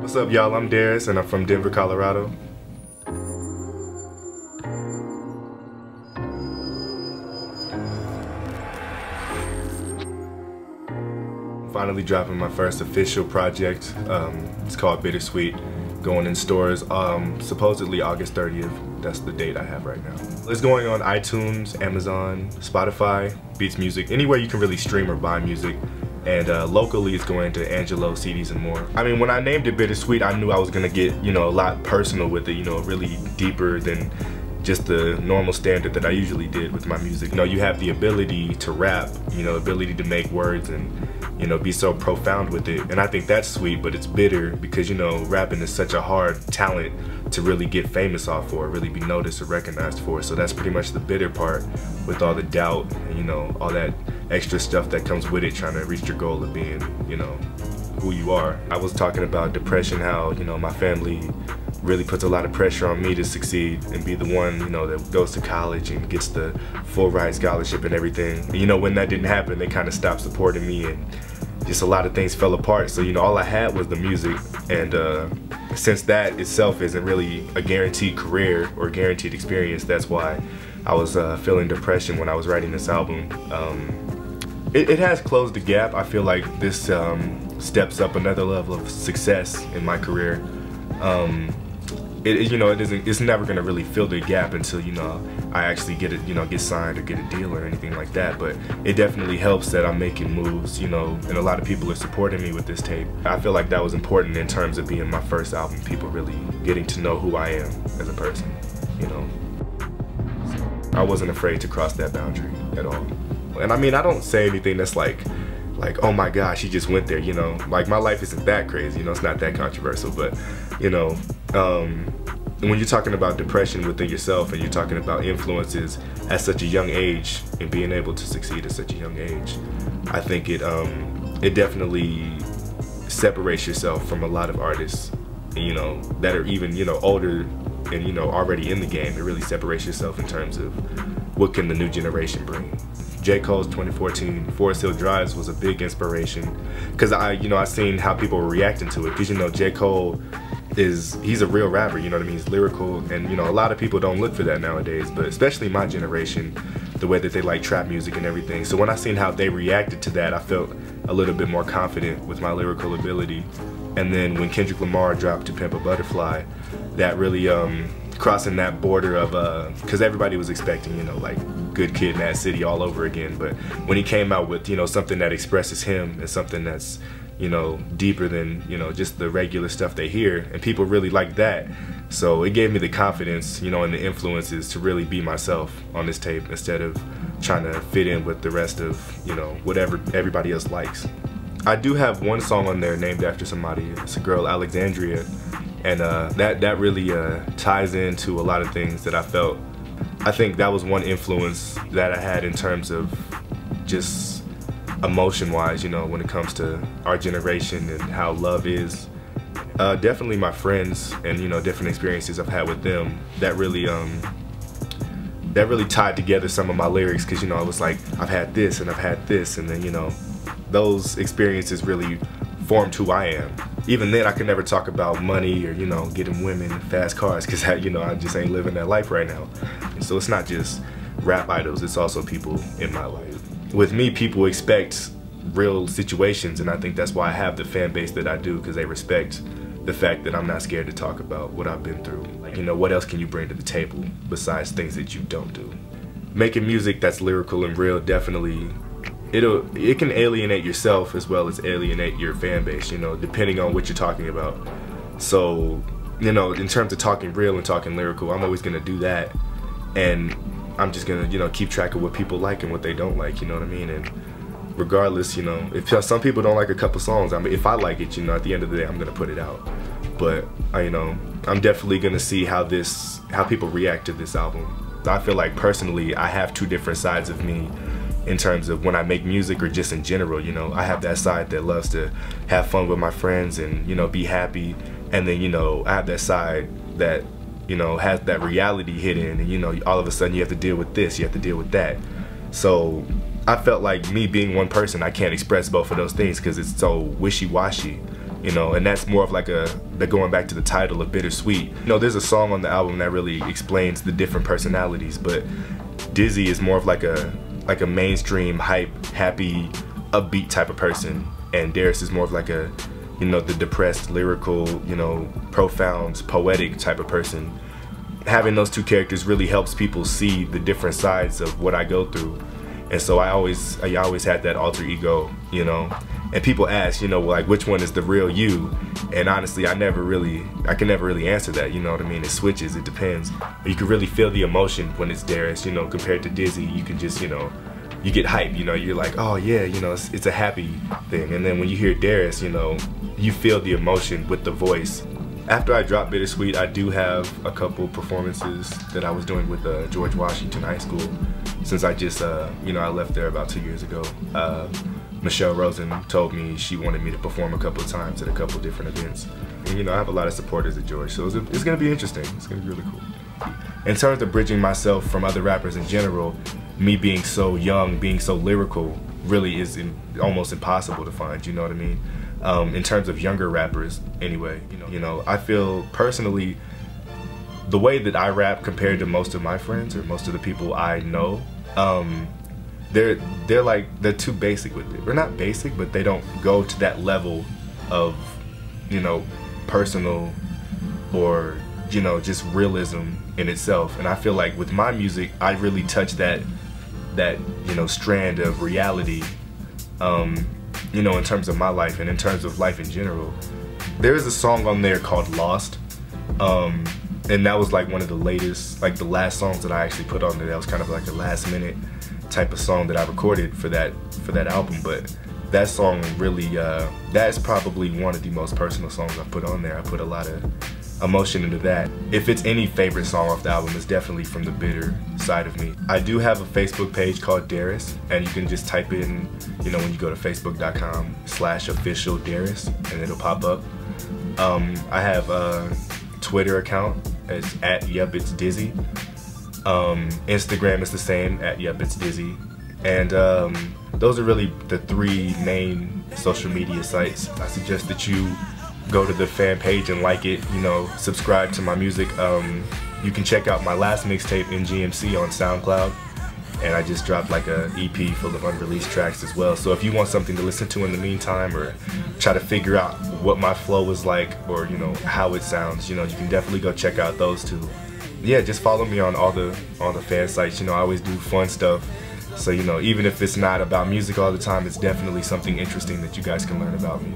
What's up, y'all? I'm Deris, and I'm from Denver, Colorado. Finally dropping my first official project. It's called Bittersweet, going in stores supposedly August 30th. That's the date I have right now. It's going on iTunes, Amazon, Spotify, Beats Music, anywhere you can really stream or buy music. And locally it's going to Angelo, CDs, and more. I mean, when I named it Bittersweet, I knew I was gonna get, a lot personal with it, really deeper than just the normal standard that I usually did with my music. You have the ability to rap, ability to make words and, be so profound with it. And I think that's sweet, but it's bitter because, rapping is such a hard talent to really get famous off for, really be noticed or recognized for. So that's pretty much the bitter part, with all the doubt and, all that extra stuff that comes with it, trying to reach your goal of being, who you are. I was talking about depression, how, my family really puts a lot of pressure on me to succeed and be the one, that goes to college and gets the full ride scholarship and everything. When that didn't happen, they kind of stopped supporting me, and just a lot of things fell apart. So, all I had was the music, and since that itself isn't really a guaranteed career or guaranteed experience, that's why I was feeling depression when I was writing this album. It has closed the gap. I feel like this steps up another level of success in my career. It's never gonna really fill the gap until I actually get it, get signed or get a deal or anything like that. But it definitely helps that I'm making moves, and a lot of people are supporting me with this tape. I feel like that was important in terms of being my first album, people really getting to know who I am as a person, So I wasn't afraid to cross that boundary at all. And I mean, I don't say anything that's like, oh my gosh, he just went there, Like, my life isn't that crazy, it's not that controversial, but, when you're talking about depression within yourself and you're talking about influences at such a young age and being able to succeed at such a young age, I think it definitely separates yourself from a lot of artists, that are even, older and, already in the game. It really separates yourself in terms of what can the new generation bring. J. Cole's 2014 Forest Hill Drives was a big inspiration because I seen how people were reacting to it, because J. Cole he's a real rapper, he's lyrical, and a lot of people don't look for that nowadays, but especially my generation, the way that they like trap music and everything. So when I seen how they reacted to that, I felt a little bit more confident with my lyrical ability. And then when Kendrick Lamar dropped To Pimp a Butterfly, that really crossing that border of because everybody was expecting like Good Kid, Mad City all over again, but when he came out with something that expresses him and something that's deeper than just the regular stuff they hear, and people really like that. So it gave me the confidence and the influences to really be myself on this tape, instead of trying to fit in with the rest of whatever everybody else likes. I do have one song on there named after somebody. It's a girl, Alexandria, and that really ties into a lot of things that I felt. I think that was one influence that I had in terms of just emotion-wise, when it comes to our generation and how love is. Definitely my friends and different experiences I've had with them that really tied together some of my lyrics, because I was like, I've had this and I've had this, and then those experiences really formed who I am. Even then, I could never talk about money or getting women and fast cars, because I just ain't living that life right now. And so it's not just rap idols, it's also people in my life. With me, people expect real situations, and I think that's why I have the fan base that I do, because they respect the fact that I'm not scared to talk about what I've been through. Like, what else can you bring to the table besides things that you don't do? Making music that's lyrical and real, definitely, it can alienate yourself as well as alienate your fan base, depending on what you're talking about. So, in terms of talking real and talking lyrical, I'm always gonna do that, and I'm just gonna, keep track of what people like and what they don't like, you know what I mean? And regardless, if some people don't like a couple songs, I mean, if I like it, at the end of the day, I'm gonna put it out. But I'm definitely gonna see how people react to this album. I feel like personally, I have two different sides of me in terms of when I make music or just in general. I have that side that loves to have fun with my friends and be happy, and then I have that side that has that reality hidden, and all of a sudden you have to deal with this, you have to deal with that. So I felt like me being one person, I can't express both of those things because it's so wishy-washy. you know, and that's more of like going back to the title of Bittersweet. You know, there's a song on the album that really explains the different personalities, but Dizzy is more of like a mainstream, hype, happy, upbeat type of person, and Deris is more of like a, you know, the depressed, lyrical, you know, profound, poetic type of person. Having those two characters really helps people see the different sides of what I go through, and so I always had that alter ego, you know. And people ask, you know, like, which one is the real you? And honestly, I can never really answer that, you know what I mean? It switches, it depends. You can really feel the emotion when it's Deris, you know, compared to Dizzy. You can just, you know, you get hype, you know, you're like, oh yeah, you know, it's a happy thing. And then when you hear Deris, you know, you feel the emotion with the voice. After I dropped Bittersweet, I do have a couple performances that I was doing with George Washington High School, since I just, you know, I left there about 2 years ago. Michelle Rosen told me she wanted me to perform a couple of times at a couple of different events. And, you know, I have a lot of supporters at George, so it's going to be interesting. It's going to be really cool. In terms of bridging myself from other rappers in general, me being so young, being so lyrical, really is almost impossible to find, you know what I mean? In terms of younger rappers, anyway, you know, I feel personally, the way that I rap compared to most of my friends or most of the people I know, they're too basic with it. They're not basic, but they don't go to that level of, you know, personal or, you know, just realism in itself. And I feel like with my music, I really touch that you know, strand of reality, you know, in terms of my life and in terms of life in general. There is a song on there called Lost, and that was like one of the latest, like the last songs that I actually put on there. That was kind of like a last minute type of song that I recorded for that album. But that song really, that's probably one of the most personal songs I've put on there. I put a lot of emotion into that. If it's any favorite song off the album, it's definitely from the bitter side of me. I do have a Facebook page called Deris, and you can just type in, you know, when you go to facebook.com/official Deris, and it'll pop up. I have a Twitter account. It's @YupIt'sDizzy. Instagram is the same, @YupIt'sDizzy. And those are really the three main social media sites. I suggest that you go to the fan page and like it, you know, subscribe to my music. You can check out my last mixtape, N.G.M.C, on SoundCloud, and I just dropped like a EP full of unreleased tracks as well. So if you want something to listen to in the meantime, or try to figure out what my flow is like, or, you know, how it sounds, you know, you can definitely go check out those two. Yeah, just follow me on all the fan sites. You know, I always do fun stuff. So, you know, even if it's not about music all the time, it's definitely something interesting that you guys can learn about me.